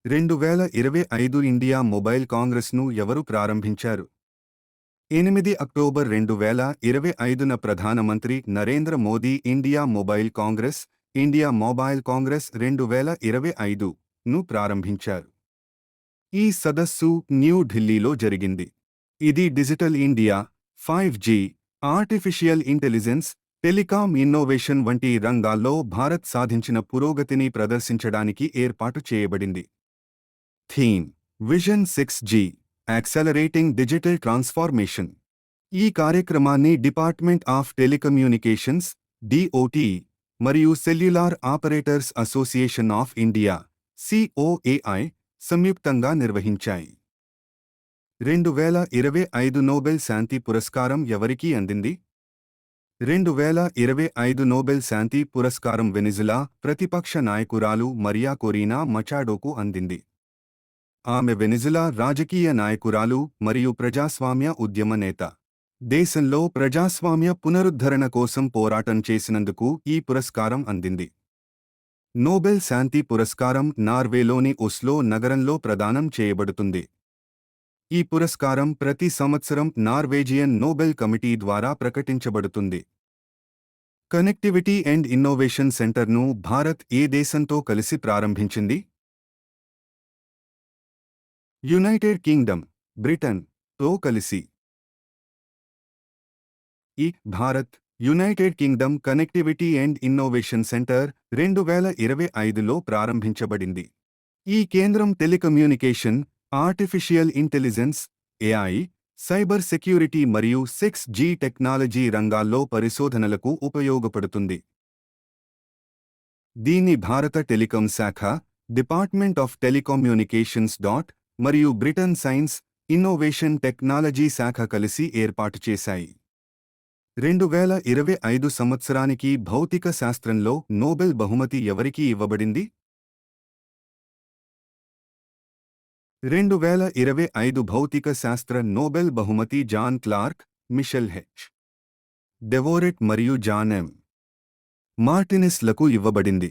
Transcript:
2025 India mobile కాంగ్రెస్ను ఎవరు ప్రారంభించారు? 8 అక్టోబర్ 2025న ప్రధానమంత్రి Narendra Modi India mobile congress 2025ను ప్రారంభించారు. ఈ సదస్సు న్యూఢిల్లీలో జరిగింది. ఇది digital India, 5G, artificial intelligence, telecom innovation వంటి రంగాల్లో భారత్ సాధించిన పురోగతిని ప్రదర్శించడానికి ఏర్పాటు చేయబడింది. Theme: vision 6G, accelerating digital transformation. ఈ కార్యక్రమాన్ని డిపార్ట్మెంట్ ఆఫ్ టెలికమ్యూనికేషన్స్, DOT, మరియు cellular operators association of India, COAI, సంయుక్తంగా నిర్వహించాయి. 2025 నోబెల్ శాంతి పురస్కారం ఎవరికి అందింది? 2025 నోబెల్ శాంతి పురస్కారం వెనిజులా ప్రతిపక్ష నాయకురాలు మరియా కొరీనా మచాడోకు అందింది. ఆమె వెనిజులా రాజకీయ నాయకురాలు మరియు ప్రజాస్వామ్య ఉద్యమ నేత. దేశంలో ప్రజాస్వామ్య పునరుద్ధరణ కోసం పోరాటం చేసినందుకు ఈ పురస్కారం అందింది. నోబెల్ శాంతి పురస్కారం నార్వేలోని ఒస్లో నగరంలో ప్రదానం చేయబడుతుంది. ఈ పురస్కారం ప్రతి సంవత్సరం నార్వేజియన్ నోబెల్ కమిటీ ద్వారా ప్రకటించబడుతుంది. కనెక్టివిటీ అండ్ ఇన్నోవేషన్ సెంటర్ను భారత్ ఏ దేశంతో కలిసి ప్రారంభించింది? యునైటెడ్ కింగ్డమ్, బ్రిటన్ తో కలిసి. Bharat united kingdom connectivity and innovation centre 2025లో ప్రారంభించబడింది. ఈ కేంద్రం telecommunication, artificial intelligence, AI, cyber security మరియు 6G టెక్నాలజీ రంగాల్లో పరిశోధనలకు ఉపయోగపడుతుంది. దీన్ని భారత టెలికాం శాఖ, డిపార్ట్మెంట్ ఆఫ్ టెలికమ్యూనికేషన్స్ మరియు బ్రిటన్ సైన్స్, ఇన్నోవేషన్ టెక్నాలజీ శాఖ కలిసి ఏర్పాటు చేశాయి. 2025 సంవత్సరానికి భౌతిక శాస్త్రంలో నోబెల్ బహుమతి ఎవరికి ఇవ్వబడింది? 2025 భౌతిక శాస్త్ర నోబెల్ బహుమతి జాన్ క్లార్క్, మిషెల్ హెచ్. డెవోరెట్ మరియు జాన్ ఎం. మార్టినెస్ లకు ఇవ్వబడింది.